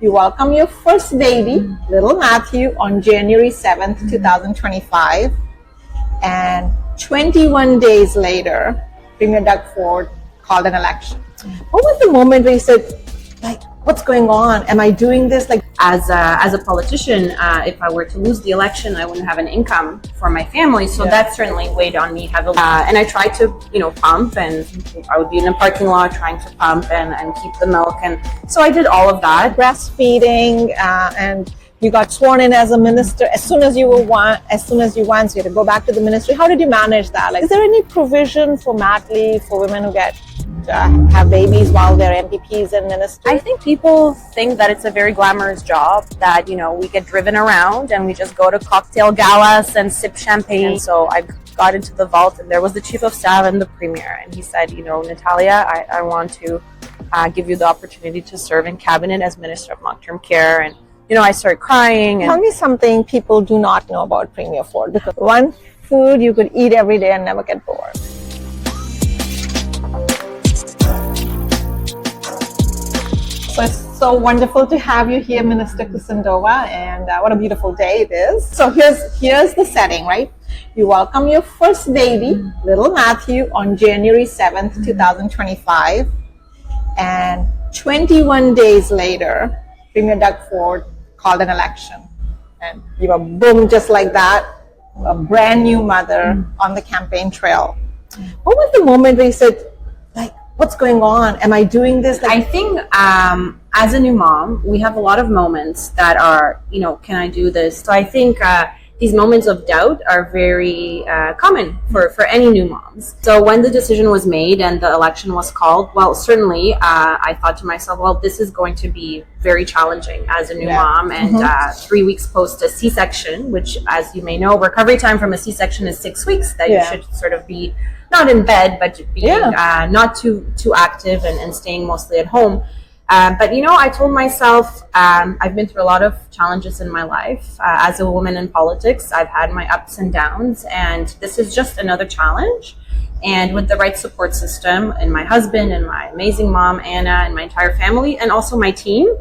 You welcome your first baby, little Matthew, on January 7th, 2025. And 21 days later, Premier Doug Ford called an election. What was the moment where you said, like, what's going on? Am I doing this? Like, as a politician, if I were to lose the election, I wouldn't have an income for my family. So that certainly weighed on me heavily. And I tried to, pump, and I would be in the parking lot trying to pump and keep the milk. And so I did all of that. Breastfeeding, and you got sworn in as a minister as soon as you won, so you had to go back to the ministry. How did you manage that? Like, is there any provision for mat leave for women who get have babies while they're MPPs and ministers? I think people think that it's a very glamorous job, that, we get driven around and we just go to cocktail galas and sip champagne. So I got into the vault, and there was the chief of staff and the premier, and he said, Natalia, I want to give you the opportunity to serve in cabinet as Minister of Long-Term Care. And I started crying. Tell me something people do not know about Premier Ford, because one food you could eat every day and never get bored. So it's so wonderful to have you here, Minister Kusendova, and what a beautiful day it is. So here's the setting, right? You welcome your first baby, little Matthew, on January 7th, 2025. And 21 days later, Premier Doug Ford called an election. And you were boom, just like that, a brand new mother on the campaign trail. What was the moment where you said, like, what's going on? Am I doing this? I think as a new mom, we have a lot of moments that are, can I do this? So I think these moments of doubt are very common for any new moms. So when the decision was made and the election was called, well, certainly I thought to myself, well, this is going to be very challenging as a new mom. And 3 weeks post a C-section, which, as you may know, recovery time from a C-section is 6 weeks, that you should sort of be not in bed, but being not too active and staying mostly at home. But I told myself, I've been through a lot of challenges in my life. As a woman in politics, I've had my ups and downs, and this is just another challenge. And with the right support system, and my husband and my amazing mom, Anna, and my entire family, and also my team,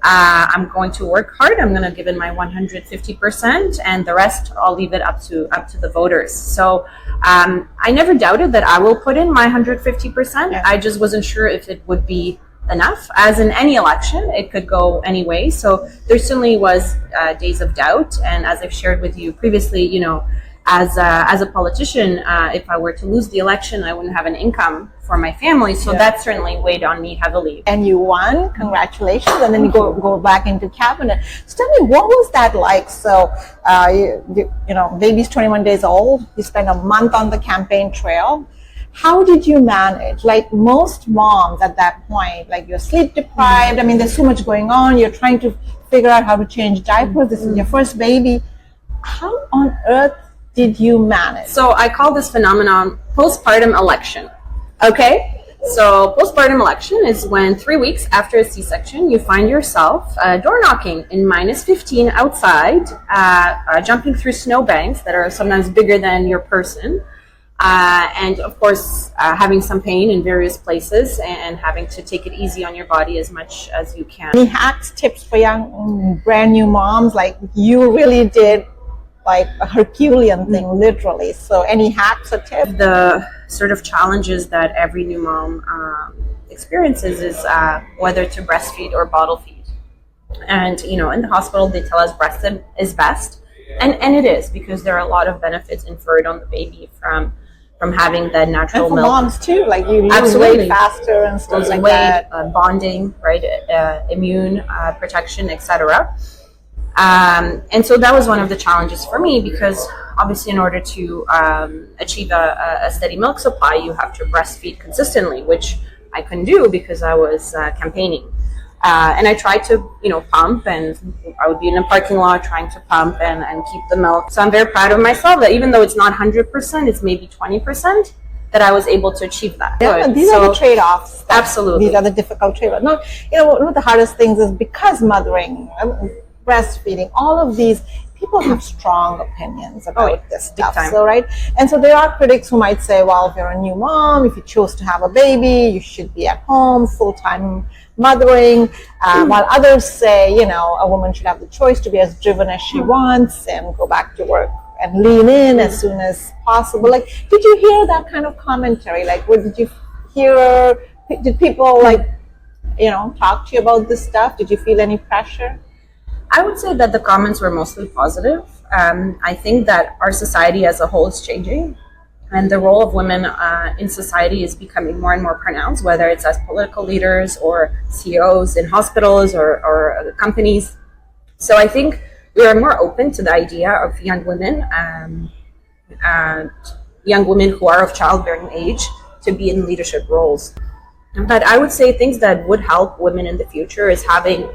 I'm going to work hard. I'm going to give it my 150%, and the rest I'll leave it up to the voters. So I never doubted that I will put in my 150%. I just wasn't sure if it would be enough. As in any election, it could go any way. So there certainly was days of doubt. And as I've shared with you previously, as a politician, if I were to lose the election, I wouldn't have an income for my family. So that certainly weighed on me heavily. And you won. Congratulations. And then you go back into cabinet. So tell me, what was that like? So, baby's 21 days old. You spend a month on the campaign trail. How did you manage? Like most moms at that point, like you're sleep deprived. I mean, there's so much going on. You're trying to figure out how to change diapers. This is your first baby. How on earth did you manage? So I call this phenomenon postpartum election. Okay? So postpartum election is when 3 weeks after a C-section, you find yourself door knocking in -15 outside, jumping through snowbanks that are sometimes bigger than your person. And of course, having some pain in various places, and having to take it easy on your body as much as you can. Any hacks, tips for young, brand new moms? Like you really did like a Herculean thing, literally. So any hacks or tips? The sort of challenges that every new mom experiences is whether to breastfeed or bottle feed. And, in the hospital, they tell us breastfeed is best. And it is, because there are a lot of benefits inferred on the baby from having that natural and for milk. moms too, like you lose weight faster and stuff like that. Bonding, right? Immune protection, etc. And so that was one of the challenges for me, because obviously in order to achieve a steady milk supply, you have to breastfeed consistently, which I couldn't do because I was campaigning. And I tried to, pump, and I would be in a parking lot trying to pump and keep the milk. So I'm very proud of myself that even though it's not 100%, it's maybe 20%, that I was able to achieve that. Yeah, these are the trade-offs. Absolutely. These are the difficult trade-offs. No, one of the hardest things is because mothering, breastfeeding, all of these, people have strong opinions about this stuff. So, right? And so there are critics who might say, well, if you're a new mom, if you chose to have a baby, you should be at home full-time mothering, while others say, a woman should have the choice to be as driven as she wants and go back to work and lean in as soon as possible. Like, did you hear that kind of commentary? Like, what did you hear? Did people talk to you about this stuff? Did you feel any pressure? I would say that the comments were mostly positive. I think that our society as a whole is changing, and the role of women in society is becoming more and more pronounced, whether it's as political leaders or CEOs in hospitals or companies. So I think we are more open to the idea of young women who are of childbearing age to be in leadership roles. But I would say things that would help women in the future is having,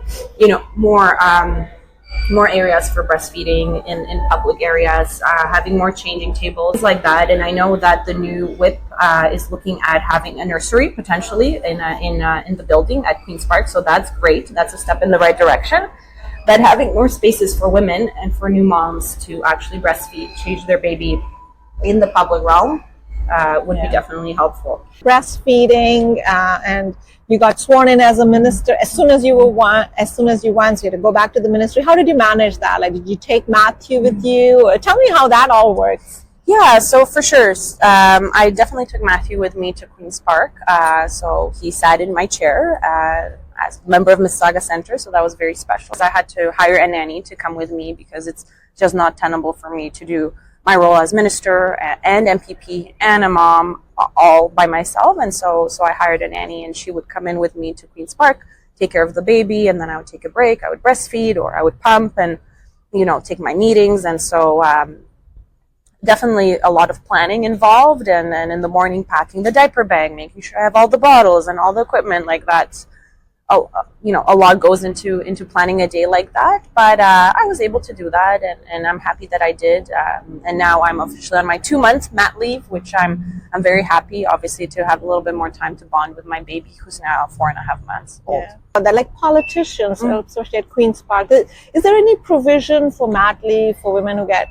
more areas for breastfeeding in public areas, having more changing tables like that. And I know that the new whip is looking at having a nursery potentially in the building at Queen's Park. So that's great. That's a step in the right direction. But having more spaces for women and for new moms to actually breastfeed, change their baby in the public realm would be definitely helpful. Breastfeeding, and you got sworn in as a minister as soon as you won, so you had to go back to the ministry. How did you manage that? Like, did you take Matthew with you? Or tell me how that all works. Yeah, so for sure. I definitely took Matthew with me to Queen's Park. So he sat in my chair as a member of Mississauga Center, so that was very special. I had to hire a nanny to come with me because it's just not tenable for me to do my role as minister and MPP and a mom all by myself. And so I hired a nanny, and she would come in with me to Queen's Park, take care of the baby, and then I would take a break. I would breastfeed or I would pump and, take my meetings. And so definitely a lot of planning involved. And then in the morning, packing the diaper bag, making sure I have all the bottles and all the equipment like that. A lot goes into planning a day like that, but I was able to do that, and I'm happy that I did. And now I'm officially on my 2-month mat leave, which I'm very happy, obviously, to have a little bit more time to bond with my baby, who's now 4.5 months old. Yeah. They're like politicians, especially at Queen's Park. Is there any provision for mat leave for women who get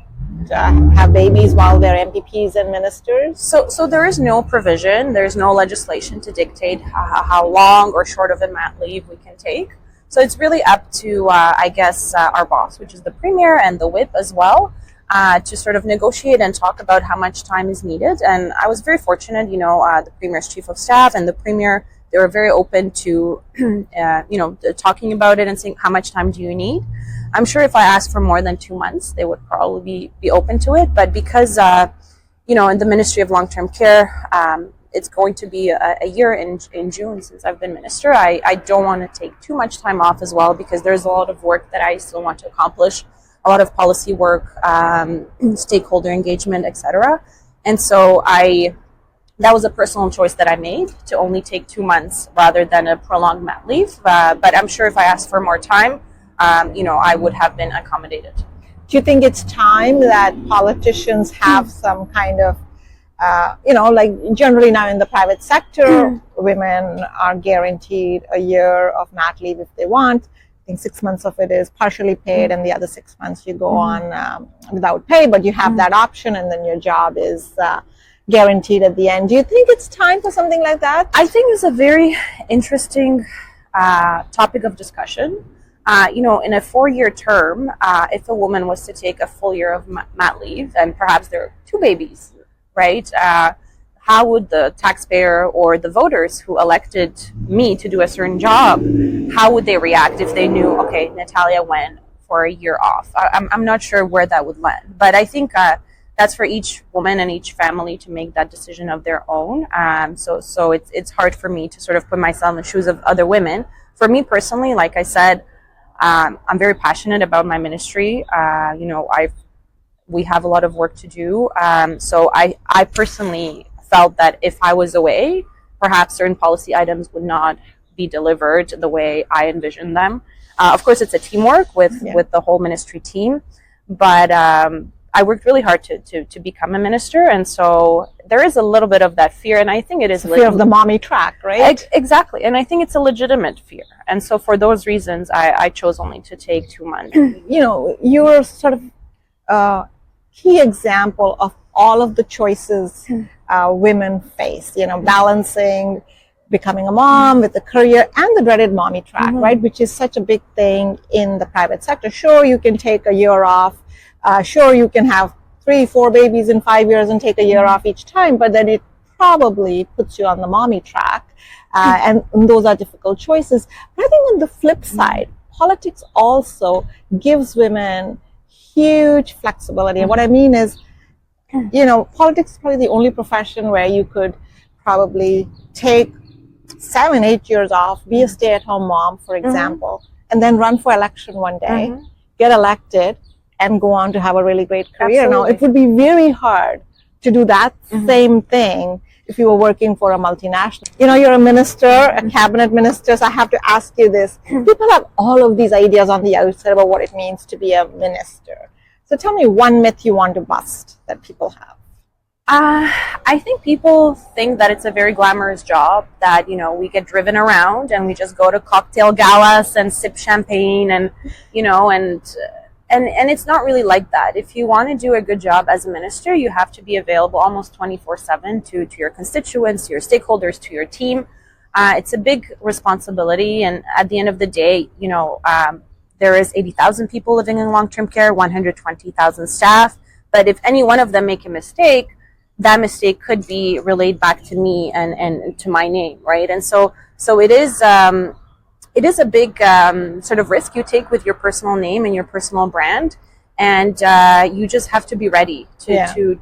have babies while they're MPPs and ministers? So there is no provision. There's no legislation to dictate how long or short of a mat leave we can take. So it's really up to, our boss, which is the Premier, and the whip as well, to sort of negotiate and talk about how much time is needed. And I was very fortunate, the Premier's Chief of Staff and the Premier, they were very open to, talking about it and saying, how much time do you need? I'm sure if I asked for more than 2 months, they would probably be open to it. But because, in the Ministry of Long-Term Care, it's going to be a year in June since I've been minister, I don't want to take too much time off as well, because there's a lot of work that I still want to accomplish, a lot of policy work, stakeholder engagement, etc. And so that was a personal choice that I made, to only take 2 months rather than a prolonged mat leave. But I'm sure if I asked for more time, I would have been accommodated. Do you think it's time that politicians have some kind of, like generally now in the private sector, women are guaranteed a year of mat leave if they want. I think 6 months of it is partially paid, and the other 6 months you go on without pay, but you have that option, and then your job is guaranteed at the end. Do you think it's time for something like that? I think it's a very interesting topic of discussion. In a 4-year term, if a woman was to take a full year of mat leave, and perhaps there are 2 babies, right? How would the taxpayer or the voters who elected me to do a certain job, how would they react if they knew, okay, Natalia went for a year off? I'm not sure where that would land, but I think that's for each woman and each family to make that decision of their own. So it's hard for me to sort of put myself in the shoes of other women. For me personally, like I said, I'm very passionate about my ministry. We have a lot of work to do. So I personally felt that if I was away, perhaps certain policy items would not be delivered the way I envisioned them. Of course, it's a teamwork with the whole ministry team, but I worked really hard to become a minister, and so there is a little bit of that fear, and I think it is fear of the mommy track, right? Exactly, and I think it's a legitimate fear, and so for those reasons, I chose only to take 2 months. You're sort of a key example of all of the choices women face. Balancing becoming a mom, with the career and the dreaded mommy track, right? Which is such a big thing in the private sector. Sure, you can take a year off. Sure, you can have 3-4 babies in 5 years and take a year off each time, but then it probably puts you on the mommy track. And those are difficult choices. But I think on the flip side, politics also gives women huge flexibility. And what I mean is, politics is probably the only profession where you could probably take 7-8 years off, be a stay-at-home mom, for example, and then run for election one day, get elected, and go on to have a really great career. Absolutely. Now, it would be very hard to do that same thing if you were working for a multinational. You're a minister, a cabinet minister, so I have to ask you this. People have all of these ideas on the outside about what it means to be a minister. So tell me one myth you want to bust that people have. I think people think that it's a very glamorous job, that, we get driven around and we just go to cocktail galas and sip champagne and it's not really like that. If you want to do a good job as a minister, you have to be available almost 24/7 to your constituents, to your stakeholders, to your team. It's a big responsibility, and at the end of the day, there is 80,000 people living in long-term care, 120,000 staff. But if any one of them make a mistake, that mistake could be relayed back to me and to my name, right? And so it is a big sort of risk you take with your personal name and your personal brand, and you just have to be ready to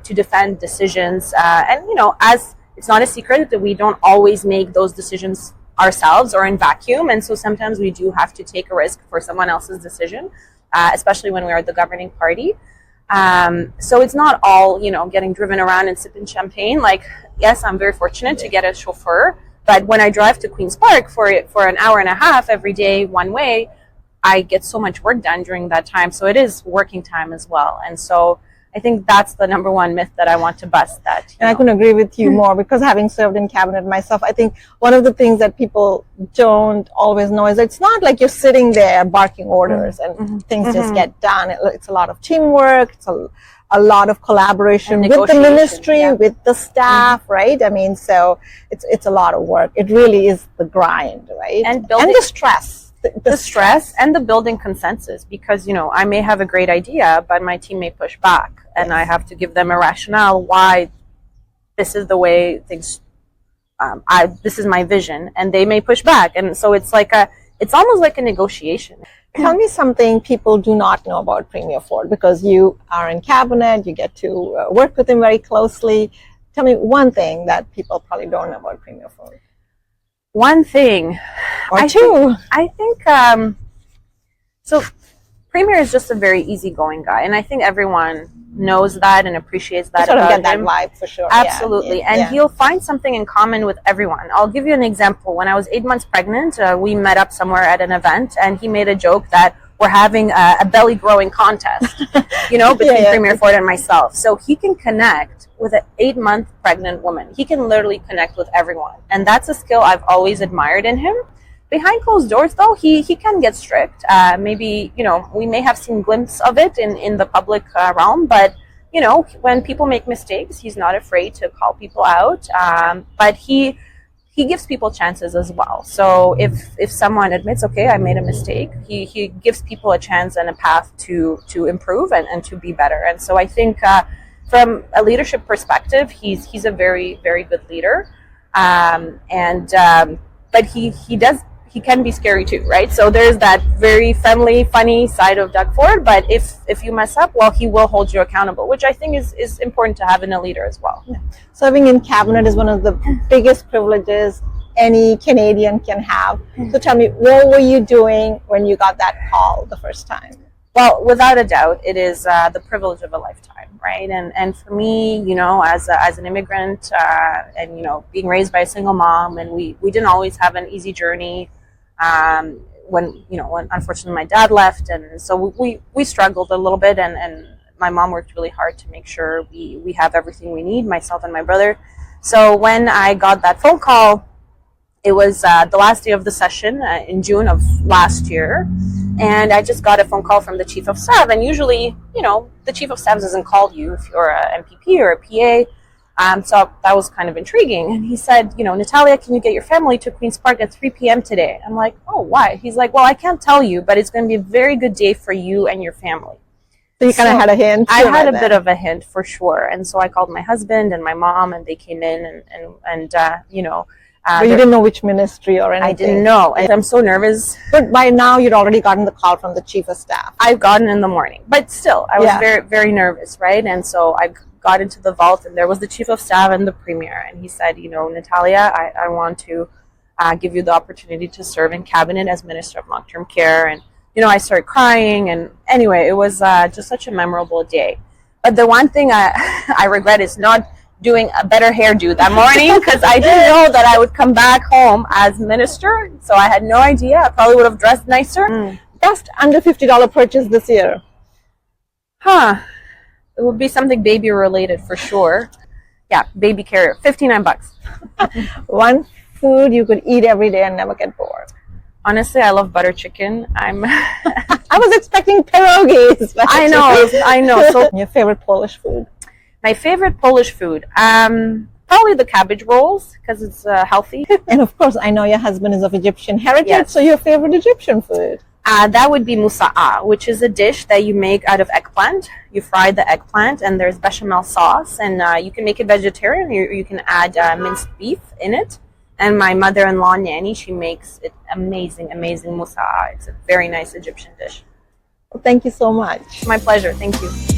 defend decisions. And as it's not a secret that we don't always make those decisions ourselves or in vacuum, and so sometimes we do have to take a risk for someone else's decision, especially when we are the governing party. So it's not all, getting driven around and sipping champagne. Like, yes, I'm very fortunate to get a chauffeur, but when I drive to Queen's Park for an hour and a half every day one way, I get so much work done during that time. So it is working time as well. And so I think that's the number one myth that I want to bust. And I couldn't agree with you more, because having served in cabinet myself, I think one of the things that people don't always know is it's not like you're sitting there barking orders and things just get done. It's a lot of teamwork. It's a lot of collaboration with the ministry, with the staff, right? I mean, so it's a lot of work. It really is the grind, right? And the stress. The stress and the building consensus, because I may have a great idea, but my team may push back, and I have to give them a rationale why this is the way things. This is my vision, and they may push back, and so it's almost like a negotiation. Tell me something people do not know about Premier Ford, because you are in cabinet, you get to work with him very closely. Tell me one thing that people probably don't know about Premier Ford. One thing, or two. I think so. Premier is just a very easygoing guy, and I think everyone knows that and appreciates that. You sort of get that vibe for sure. Absolutely, and he'll find something in common with everyone. I'll give you an example. When I was 8 months pregnant, we met up somewhere at an event, and he made a joke that we're having a belly growing contest, between Premier Ford and myself. So he can connect with an 8-month pregnant woman. He can literally connect with everyone. And that's a skill I've always admired in him. Behind closed doors, though, he can get strict. Maybe, we may have seen glimpses of it in the public realm, but, when people make mistakes, he's not afraid to call people out. But he gives people chances as well. So if someone admits, okay, I made a mistake, he gives people a chance and a path to improve and to be better. And so I think from a leadership perspective, he's a very, very good leader. But he can be scary too, right? So there's that very friendly, funny side of Doug Ford, but if you mess up, well, he will hold you accountable, which I think is important to have in a leader as well. Yeah. Serving in cabinet is one of the biggest privileges any Canadian can have. So tell me, what were you doing when you got that call the first time? Well, without a doubt, it is the privilege of a lifetime, right? And for me, as an immigrant, and being raised by a single mom, and we didn't always have an easy journey. When unfortunately my dad left, and so we struggled a little bit, and my mom worked really hard to make sure we have everything we need, myself and my brother. So when I got that phone call, it was the last day of the session in June of last year. And I just got a phone call from the chief of staff. And usually, the chief of staff doesn't call you if you're an MPP or a PA. So that was kind of intriguing. And he said, you know, Natalia, can you get your family to Queen's Park at 3 p.m. today? I'm like, oh, why? He's like, well, I can't tell you, but it's going to be a very good day for you and your family. So you kind of had a hint. I had a bit of a hint for sure. And so I called my husband and my mom, and they came in and you know. But you didn't know which ministry or anything. I didn't know. And I'm so nervous. But by now, you'd already gotten the call from the chief of staff. I've gotten in the morning. But still, I was very, very nervous, right? And so I got into the vault, and there was the chief of staff and the premier. And he said, you know, Natalia, I want to give you the opportunity to serve in cabinet as Minister of Long-Term Care. And, you know, I started crying. And anyway, it was just such a memorable day. But the one thing I regret is not doing a better hairdo that morning, because I didn't know that I would come back home as minister. So I had no idea. I probably would have dressed nicer. Best under $50 purchase this year? It would be something baby related for sure. Yeah, baby carrier, $59. One food you could eat every day and never get bored? Honestly, I love butter chicken. I was expecting pierogies. I know. So your favorite Polish food? My favorite Polish food, probably the cabbage rolls, because it's healthy. And of course, I know your husband is of Egyptian heritage, yes. So your favorite Egyptian food? That would be musa'a, which is a dish that you make out of eggplant. You fry the eggplant, and there's bechamel sauce, and you can make it vegetarian, or you can add minced beef in it. And my mother-in-law, Nanny, she makes it amazing musa'a. It's a very nice Egyptian dish. Well, thank you so much. My pleasure. Thank you.